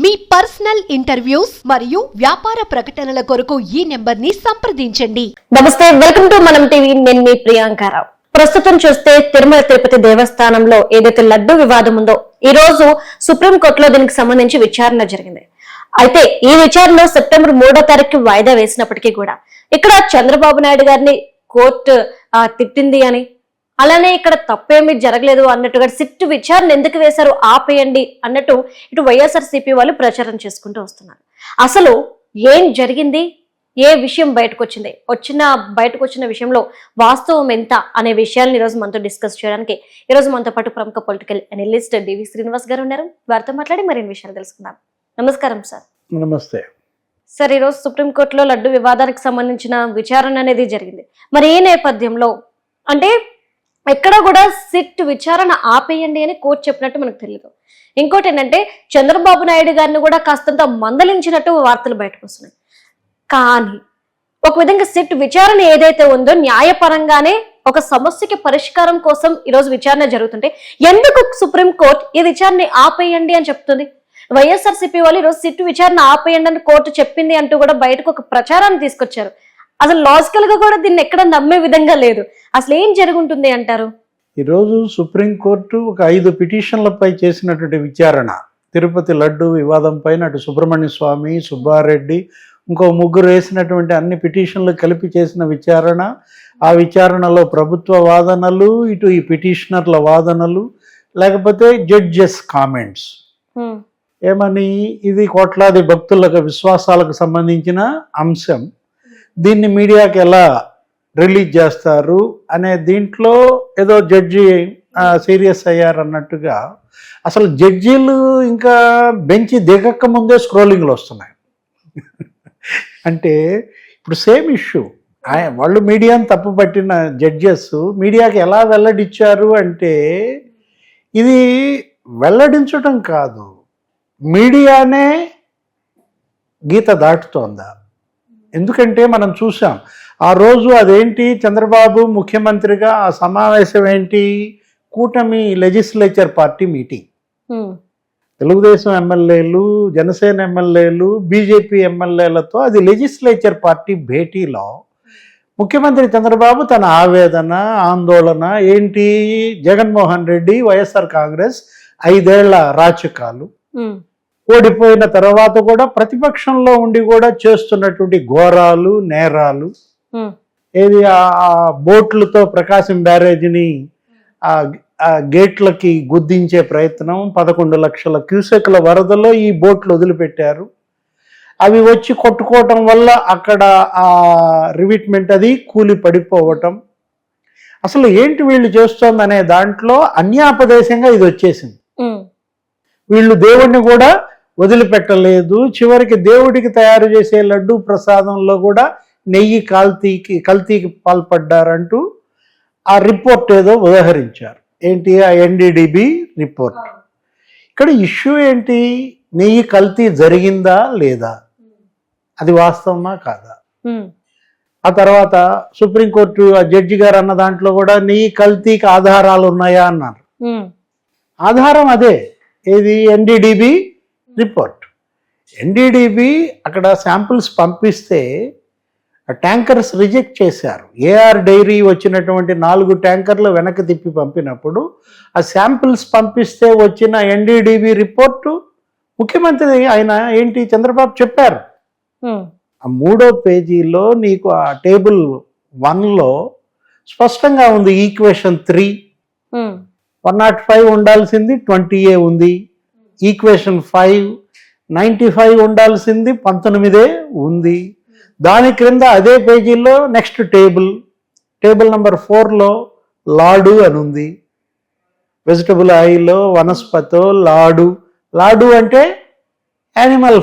మీ personal interviews మరియు వ్యాపార ప్రకటనల కొరకు ఈ నెంబర్ ని సంప్రదించండి. నమస్తే, వెల్కమ్ టు మనం టీవీ. నేను మీ ప్రియాంకారావు. ప్రస్తుతం చూస్తే తిరుమల తిరుపతి దేవస్థానంలో ఏదైతే లడ్డు వివాదం ఉందో ఈ రోజు సుప్రీంకోర్టులో దీనికి సంబంధించి విచారణ జరిగింది. అయితే ఈ విచారణలో సెప్టెంబర్ 3వ తారీఖు వాయిదా వేసినప్పటికీ కూడా ఇక్కడ చంద్రబాబు నాయుడు గారిని కోర్టు తిట్టింది అని, అలానే ఇక్కడ తప్పేమీ జరగలేదు అన్నట్టుగా సిట్ విచారణ ఎందుకు వేశారు, ఆపేయండి అన్నట్టు ఇటు వైఎస్ఆర్సీపీ వాళ్ళు ప్రచారం చేసుకుంటూ వస్తున్నారు. అసలు ఏం జరిగింది, ఏ విషయం బయటకు వచ్చిన విషయంలో వాస్తవం ఎంత అనే విషయాలను ఈరోజు మనతో డిస్కస్ చేయడానికి ఈరోజు మనతో పాటు ప్రముఖ పొలిటికల్ అనలిస్ట్ డివి శ్రీనివాస్ గారు ఉన్నారు. వారితో మాట్లాడి మరిన్ని విషయాలు తెలుసుకుందాం. నమస్కారం సార్. నమస్తే సార్, ఈరోజు సుప్రీంకోర్టులో లడ్డు వివాదానికి సంబంధించిన విచారణ అనేది జరిగింది. మరి ఈ నేపథ్యంలో అంటే ఎక్కడ కూడా సిట్ విచారణ ఆపేయండి అని కోర్టు చెప్పినట్టు మనకు తెలియదు. ఇంకోటి ఏంటంటే చంద్రబాబు నాయుడు గారిని కూడా కాస్తంత మందలించినట్టు వార్తలు బయటకు వస్తున్నాయి. కానీ ఒక విధంగా సిట్ విచారణ ఏదైతే ఉందో న్యాయపరంగానే ఒక సమస్యకి పరిష్కారం కోసం ఈరోజు విచారణ జరుగుతుంటే ఎందుకు సుప్రీంకోర్టు ఈ విచారణ ఆపేయండి అని చెప్తుంది? వైఎస్ఆర్సీపీ వాళ్ళు ఈరోజు సిట్ విచారణ ఆపేయండి అని కోర్టు చెప్పింది అంటూ కూడా బయటకు ఒక ప్రచారాన్ని తీసుకొచ్చారు. అసలు లాజికల్ గా కూడా దీన్ని ఎక్కడ నమ్మే విధంగా లేదు. అసలు ఏం జరుగుంటుంది అంటారు? ఈరోజు సుప్రీంకోర్టు ఒక 5 పిటిషన్లపై చేసినటువంటి విచారణ, తిరుపతి లడ్డు వివాదం పైన అటు సుబ్రహ్మణ్య స్వామి, సుబ్బారెడ్డి, ఇంకో 3 వేసినటువంటి అన్ని పిటిషన్లు కలిపి చేసిన విచారణ. ఆ విచారణలో ప్రభుత్వ వాదనలు, ఇటు ఈ పిటిషనర్ల వాదనలు, లేకపోతే జడ్జెస్ కామెంట్స్. ఏమని, ఇది కోట్లాది భక్తులకు విశ్వాసాలకు సంబంధించిన అంశం, దీన్ని మీడియాకి ఎలా రిలీజ్ చేస్తారు అనే దీంట్లో ఏదో జడ్జి సీరియస్ అయ్యారన్నట్టుగా. అసలు జడ్జీలు ఇంకా బెంచి దిగక్క ముందే స్క్రోలింగ్లు వస్తున్నాయి. అంటే ఇప్పుడు సేమ్ ఇష్యూ వాళ్ళు మీడియాను తప్పుపట్టిన జడ్జెస్ మీడియాకి ఎలా వెల్లడిచ్చారు అంటే, ఇది వెల్లడించడం కాదు, మీడియానే గీత దాటుతోందా? ఎందుకంటే మనం చూసాం ఆ రోజు అదేంటి, చంద్రబాబు ముఖ్యమంత్రిగా ఆ సమావేశం ఏంటి, కూటమి లెజిస్లేచర్ పార్టీ మీటింగ్. తెలుగుదేశం ఎమ్మెల్యేలు, జనసేన ఎమ్మెల్యేలు, బీజేపీ ఎమ్మెల్యేలతో అది లెజిస్లేచర్ పార్టీ భేటీలో ముఖ్యమంత్రి చంద్రబాబు తన ఆవేదన, ఆందోళన ఏంటి, జగన్మోహన్ రెడ్డి, వైఎస్ఆర్ కాంగ్రెస్ 5 ఏళ్ల రాచకాలు, ఓడిపోయిన తర్వాత కూడా ప్రతిపక్షంలో ఉండి కూడా చేస్తున్నటువంటి ఘోరాలు, నేరాలు, ఏది ఆ బోట్లతో ప్రకాశం బ్యారేజ్ని ఆ గేట్లకి గుద్దించే ప్రయత్నం, 11 లక్షల క్యూసెక్ల వరదలో ఈ బోట్లు వదిలిపెట్టారు, అవి వచ్చి కొట్టుకోవటం వల్ల అక్కడ ఆ రివిట్మెంట్ అది కూలి పడిపోవటం. అసలు ఏంటి వీళ్ళు చేస్తోందనే దాంట్లో అన్యాపదేశంగా ఇది వచ్చేసింది. వీళ్ళు దేవుణ్ణి కూడా వదిలిపెట్టలేదు. చివరికి దేవుడికి తయారు చేసే లడ్డు ప్రసాదంలో కూడా నెయ్యి కల్తీకి పాల్పడ్డారంటూ ఆ రిపోర్ట్ ఏదో ఉదహరించారు. ఏంటి, ఆ ఎన్డీడీబీ రిపోర్ట్. ఇక్కడ ఇష్యూ ఏంటి, నెయ్యి కల్తీ జరిగిందా లేదా, అది వాస్తవమా కాదా? ఆ తర్వాత సుప్రీంకోర్టు ఆ జడ్జి గారు అన్న దాంట్లో కూడా నెయ్యి కల్తీకి ఆధారాలు ఉన్నాయా అన్నారు. ఆధారం అదే, ఏది, ఎన్డీడీబీ రిపోర్ట్. ఎన్డీడీబీ అక్కడ శాంపిల్స్ పంపిస్తే ట్యాంకర్స్ రిజెక్ట్ చేశారు. ఏఆర్ డైరీ వచ్చినటువంటి 4 ట్యాంకర్లు వెనక్కి తిప్పి పంపినప్పుడు ఆ శాంపిల్స్ పంపిస్తే వచ్చిన ఎన్డీడీబీ రిపోర్టు ముఖ్యమంత్రి ఆయన ఏంటి చంద్రబాబు చెప్పారు. ఆ 3వ పేజీలో నీకు ఆ టేబుల్ 1లో స్పష్టంగా ఉంది, ఈక్వేషన్ 3 105 ఉండాల్సింది 20A ఉంది, ఈక్వేషన్ 5 95 ఉండాల్సింది 19 ఉంది. దాని క్రింద అదే పేజీలో నెక్స్ట్ టేబుల్ నెంబర్ 4లో లాడు అని ఉంది. వెజిటబుల్ ఆయిల్, వనస్పతో లాడు అంటే యానిమల్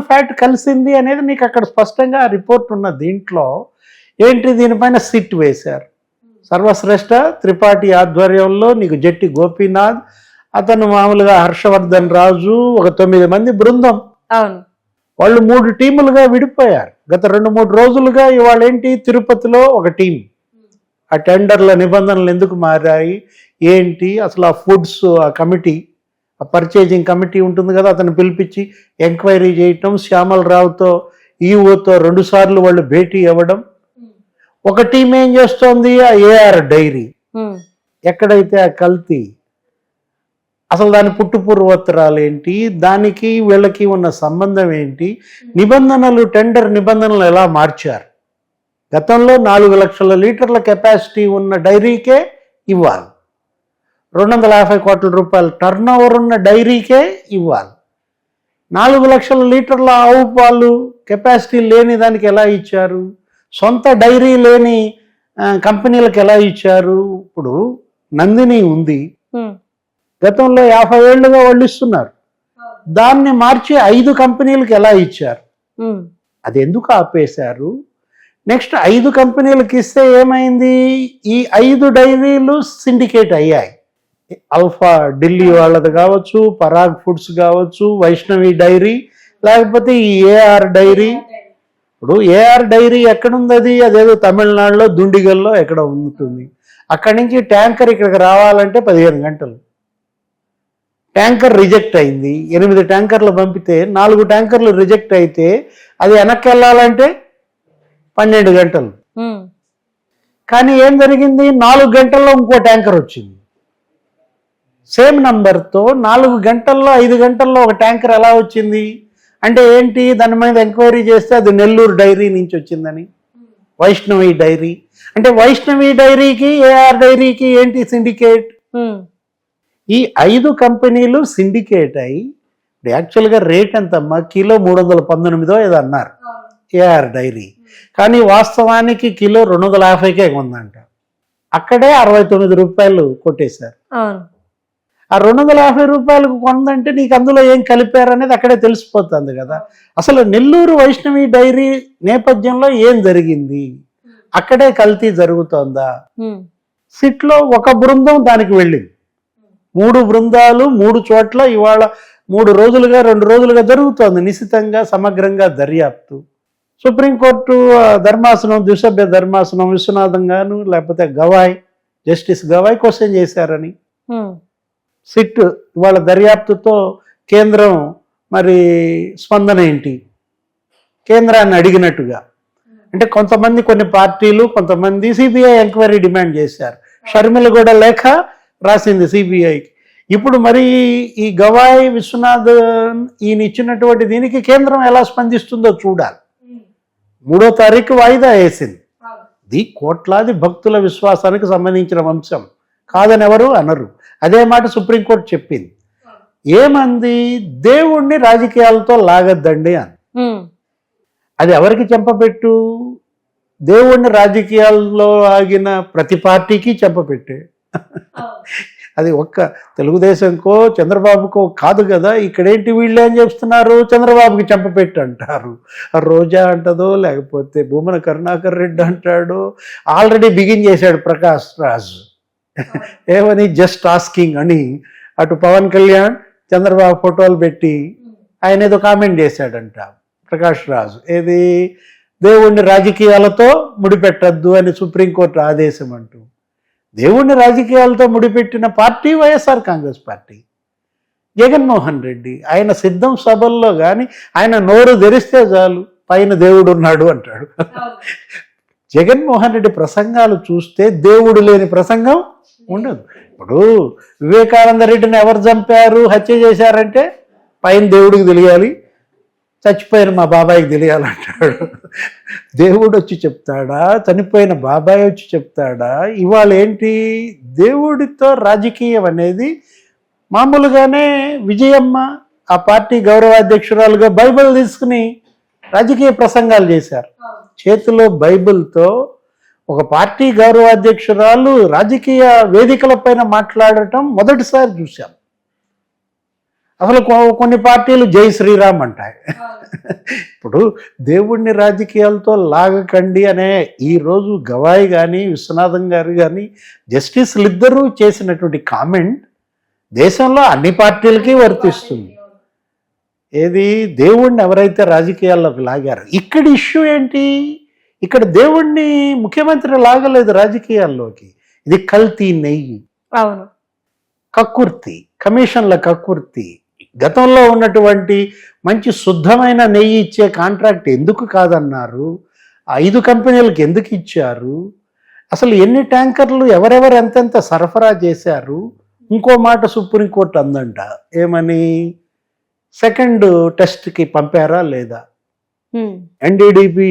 ఫ్యాట్ కలిసింది అనేది నీకు అక్కడ స్పష్టంగా రిపోర్ట్ ఉన్న దీంట్లో ఏంటి, దీనిపైన సిట్ వేశారు. సర్వశ్రేష్ఠ త్రిపాఠి ఆధ్వర్యంలో నీకు జట్టి గోపీనాథ్, అతను మామూలుగా హర్షవర్ధన్ రాజు, ఒక 9 మంది బృందం. వాళ్ళు 3 టీములుగా విడిపోయారు. గత 2-3 రోజులుగా ఇవాళ ఏంటి, తిరుపతిలో ఒక టీం. ఆ టెండర్ల నిబంధనలు ఎందుకు మారాయి ఏంటి, అసలు ఆ ఫుడ్స్ ఆ కమిటీ పర్చేజింగ్ కమిటీ ఉంటుంది కదా, అతను పిలిపించి ఎంక్వైరీ చేయటం, శ్యామలరావుతో ఈఓతో 2 సార్లు వాళ్ళు భేటీ అవ్వడం. ఒక టీం ఏం చేస్తోంది, ఆ ఏఆర్ డైరీ ఎక్కడైతే ఆ కల్తీ, అసలు దాని పుట్టుపూర్వోత్తరాలు ఏంటి, దానికి వీళ్ళకి ఉన్న సంబంధం ఏంటి, నిబంధనలు, టెండర్ నిబంధనలు ఎలా మార్చారు. గతంలో 4 లక్షల లీటర్ల కెపాసిటీ ఉన్న డైరీకే ఇవ్వాలి, 250 కోట్ల రూపాయల టర్న్ ఓవర్ ఉన్న డైరీకే ఇవ్వాలి. 4 లక్షల లీటర్ల ఆవు పాలు కెపాసిటీ లేని దానికి ఎలా ఇచ్చారు, సొంత డైరీ లేని కంపెనీలకు ఎలా ఇచ్చారు. ఇప్పుడు నందిని ఉంది, గతంలో 50 ఏళ్లుగా వాళ్ళు ఇస్తున్నారు, దాన్ని మార్చి 5 కంపెనీలకు ఎలా ఇచ్చారు, అది ఎందుకు ఆపేశారు. నెక్స్ట్ 5 కంపెనీలకు ఇస్తే ఏమైంది, ఈ 5 డైరీలు సిండికేట్ అయ్యాయి. అల్ఫా ఢిల్లీ వాళ్ళది కావచ్చు, పరాగ్ ఫుడ్స్ కావచ్చు, వైష్ణవి డైరీ, లేకపోతే ఈ ఏఆర్ డైరీ. ఇప్పుడు ఏఆర్ డైరీ ఎక్కడుంది, అది అదేదో తమిళనాడులో దుండిగల్లో ఎక్కడ ఉంటుంది. అక్కడి నుంచి ట్యాంకర్ ఇక్కడికి రావాలంటే 15 గంటలు. ట్యాంకర్ రిజెక్ట్ అయింది, 8 ట్యాంకర్లు పంపితే 4 ట్యాంకర్లు రిజెక్ట్ అయితే అది వెనక్కి వెళ్ళాలంటే 12 గంటలు. కానీ ఏం జరిగింది, 4 గంటల్లో ఇంకో ట్యాంకర్ వచ్చింది సేమ్ నంబర్తో. 4 గంటల్లో 5 గంటల్లో ఒక ట్యాంకర్ ఎలా వచ్చింది అంటే ఏంటి, దాని మీద ఎంక్వైరీ చేస్తే అది నెల్లూరు డైరీ నుంచి వచ్చిందని, వైష్ణవి డైరీ. అంటే వైష్ణవి డైరీకి ఏఆర్ డైరీకి ఏంటి సిండికేట్. ఈ 5 కంపెనీలు సిండికేట్ అయి యాక్చువల్గా రేట్ ఎంతమ్మా, కిలో 319 ఏదో అన్నారు ఏఆర్ డైరీ, కానీ వాస్తవానికి కిలో 250కే ఉందంట. అక్కడే 69 రూపాయలు కొట్టేశారు. ఆ 250 రూపాయలకు కొందంటే నీకు అందులో ఏం కలిపారనేది అక్కడే తెలిసిపోతుంది కదా. అసలు నెల్లూరు వైష్ణవి డైరీ నేపథ్యంలో ఏం జరిగింది, అక్కడే కల్తీ జరుగుతోందా. సిట్లో ఒక బృందం దానికి వెళ్ళింది, 3 బృందాలు 3 చోట్ల ఇవాళ 3 రోజులుగా 2 రోజులుగా జరుగుతోంది నిశితంగా సమగ్రంగా దర్యాప్తు. సుప్రీంకోర్టు ధర్మాసనం, ద్విసభ్య ధర్మాసనం విశ్వనాథం గాను లేకపోతే గవాయ్, జస్టిస్ గవాయ్ క్వశ్చన్ చేశారని. సిట్ ఇవాళ దర్యాప్తుతో కేంద్రం మరి స్పందన ఏంటి, కేంద్రాన్ని అడిగినట్టుగా. అంటే కొంతమంది, కొన్ని పార్టీలు, కొంతమంది సిబిఐ ఎంక్వైరీ డిమాండ్ చేశారు. షర్మిల కూడా లేఖ రాసింది సిబిఐకి. ఇప్పుడు మరి ఈ గవాయ్, విశ్వనాథ్ ఈయన ఇచ్చినటువంటి దీనికి కేంద్రం ఎలా స్పందిస్తుందో చూడాలి. 3వ తారీఖు వాయిదా వేసింది. ఇది కోట్లాది భక్తుల విశ్వాసానికి సంబంధించిన అంశం కాదని ఎవరు అనరు. అదే మాట సుప్రీంకోర్టు చెప్పింది. ఏమంది, దేవుణ్ణి రాజకీయాలతో లాగద్దండి అని. అది ఎవరికి చెంపపెట్టు, దేవుణ్ణి రాజకీయాల్లో ఆగిన ప్రతి పార్టీకి చెంపపెట్టే. అది ఒక్క తెలుగుదేశంకో చంద్రబాబుకో కాదు కదా. ఇక్కడేంటి, వీళ్ళు ఏం చెప్తున్నారు, చంద్రబాబుకి చెంపపెట్టు అంటారు, రోజా అంటదో లేకపోతే భూమన కరుణాకర్ రెడ్డి అంటాడు. ఆల్రెడీ బిగిన్ చేశాడు ప్రకాష్ రాజ్ ఏమని, జస్ట్ ఆస్కింగ్ అని. అటు పవన్ కళ్యాణ్ చంద్రబాబు ఫోటోలు పెట్టి ఆయన ఏదో కామెంట్ చేశాడంట ప్రకాష్ రాజు, ఏది దేవుణ్ణి రాజకీయాలతో ముడిపెట్టద్దు అని సుప్రీంకోర్టు ఆదేశం అంటూ. దేవుణ్ణి రాజకీయాలతో ముడిపెట్టిన పార్టీ వైఎస్ఆర్ కాంగ్రెస్ పార్టీ. జగన్మోహన్ రెడ్డి ఆయన సిద్ధం సభల్లో కానీ ఆయన నోరు తెరిస్తే చాలు పైన దేవుడు ఉన్నాడు అంటాడు. జగన్మోహన్ రెడ్డి ప్రసంగాలు చూస్తే దేవుడు లేని ప్రసంగం ఉండదు. ఇప్పుడు వివేకానంద రెడ్డిని ఎవరు చంపారు, హత్య చేశారంటే పైన దేవుడికి తెలియాలి, చచ్చిపోయిన మా బాబాయికి తెలియాలంటాడు. దేవుడు వచ్చి చెప్తాడా, చనిపోయిన బాబాయ్ వచ్చి చెప్తాడా? ఇవాళ ఏంటి, దేవుడితో రాజకీయం అనేది మామూలుగానే విజయమ్మ ఆ పార్టీ గౌరవాధ్యక్షురాలుగా బైబిల్ తీసుకుని రాజకీయ ప్రసంగాలు చేశారు. చేతిలో బైబిల్తో ఒక పార్టీ గౌరవాధ్యక్షురాలు రాజకీయ వేదికలపైన మాట్లాడటం మొదటిసారి చూశాం. అసలు కొన్ని పార్టీలు జై శ్రీరామ్ అంటాయి. ఇప్పుడు దేవుణ్ణి రాజకీయాలతో లాగకండి అనే ఈరోజు గవాయ్ కానీ విశ్వనాథం గారు కానీ జస్టిస్లు ఇద్దరూ చేసినటువంటి కామెంట్ దేశంలో అన్ని పార్టీలకి వర్తిస్తుంది. ఏది, దేవుణ్ణి ఎవరైతే రాజకీయాల్లోకి లాగారు. ఇక్కడ ఇష్యూ ఏంటి, ఇక్కడ దేవుణ్ణి ముఖ్యమంత్రి లాగలేదు రాజకీయాల్లోకి. ఇది కల్తీ నెయ్యి, అవును, కక్కుర్తి. కమిషన్ల కక్కుర్తి, గతంలో ఉన్నటువంటి మంచి శుద్ధమైన నెయ్యి ఇచ్చే కాంట్రాక్ట్ ఎందుకు కాదన్నారు, 5 కంపెనీలకు ఎందుకు ఇచ్చారు, అసలు ఎన్ని ట్యాంకర్లు ఎవరెవరు ఎంతెంత సరఫరా చేశారు. ఇంకో మాట సుప్రీంకోర్టు అందంట, ఏమని, సెకండ్ టెస్ట్కి పంపారా లేదా. ఎన్డీడీపీ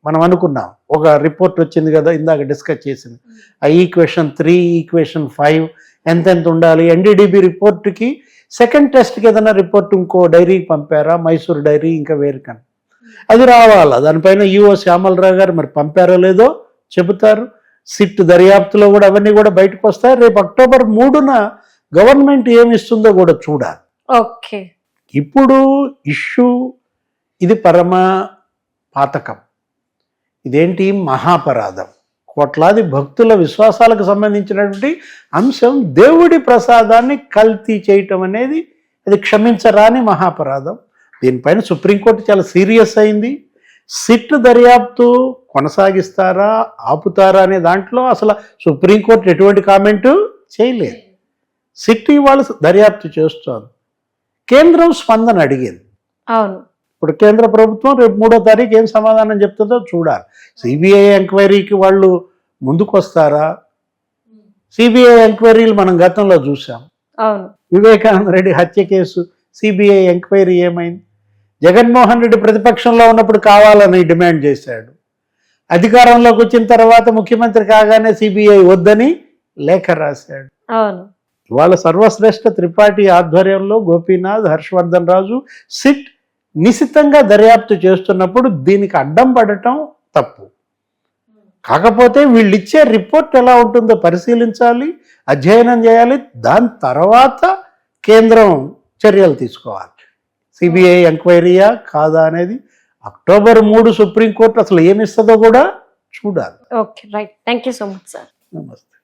మనం అనుకున్నాం, ఒక రిపోర్ట్ వచ్చింది కదా ఇందాక డిస్కస్ చేసింది, ఆ ఈక్వేషన్ 3 ఈక్వేషన్ 5 ఎంతెంత ఉండాలి. ఎన్డీడీబీ రిపోర్ట్కి సెకండ్ టెస్ట్కి ఏదైనా రిపోర్ట్ ఇంకో డైరీకి పంపారా, మైసూర్ డైరీ ఇంకా వేరుకని, అది రావాలా. దానిపైన ఈఓ శ్యామలరావు గారు మరి పంపారో లేదో చెబుతారు. సిట్ దర్యాప్తులో కూడా అవన్నీ కూడా బయటకు వస్తాయి. రేపు అక్టోబర్ 3న గవర్నమెంట్ ఏమి ఇస్తుందో కూడా చూడాలి. ఓకే, ఇప్పుడు ఇష్యూ ఇది పరమ పాతకం, ఇదేంటి మహాపరాధం, కోట్లాది భక్తుల విశ్వాసాలకు సంబంధించినటువంటి అంశం. దేవుడి ప్రసాదాన్ని కల్తీ చేయటం అనేది అది క్షమించరాని మహాపరాధం. దీనిపైన సుప్రీంకోర్టు చాలా సీరియస్ అయింది. సిట్ దర్యాప్తు కొనసాగిస్తారా ఆపుతారా అనే దాంట్లో అసలు సుప్రీంకోర్టు ఎటువంటి కామెంటు చేయలేదు. సిట్ ఇవాళ దర్యాప్తు చేస్తోంది. కేంద్రం స్పందన అడిగింది. అవును, ఇప్పుడు కేంద్ర ప్రభుత్వం రేపు 3వ తారీఖు ఏం సమాధానం చెప్తుందో చూడాలి. సిబిఐ ఎంక్వైరీకి వాళ్ళు ముందుకు వస్తారా. సిబిఐ ఎంక్వైరీలు మనం గతంలో చూసాం. అవును, వివేకానంద రెడ్డి హత్య కేసు సిబిఐ ఎంక్వైరీ ఏమైంది. జగన్మోహన్ రెడ్డి ప్రతిపక్షంలో ఉన్నప్పుడు కావాలని డిమాండ్ చేశాడు. అధికారంలోకి వచ్చిన తర్వాత ముఖ్యమంత్రి కాగానే సిబిఐ వద్దని లేఖ రాశాడు. అవును, ఇవాళ సర్వశ్రేష్ఠ త్రిపాఠి ఆధ్వర్యంలో గోపీనాథ్, హర్షవర్ధన్ రాజు సిట్ నిశితంగా దర్యాప్తు చేస్తున్నప్పుడు దీనికి అడ్డం పడటం తప్పు. కాకపోతే వీళ్ళు ఇచ్చే రిపోర్ట్ ఎలా ఉంటుందో పరిశీలించాలి, అధ్యయనం చేయాలి. దాని తర్వాత కేంద్రం చర్యలు తీసుకోవాలి. సిబిఐ ఎంక్వైరీయా కాదా అనేది అక్టోబర్ 3 సుప్రీంకోర్టు అసలు ఏమిస్తుందో కూడా చూడాలి. Okay, right. Thank you so much sir. నమస్తే.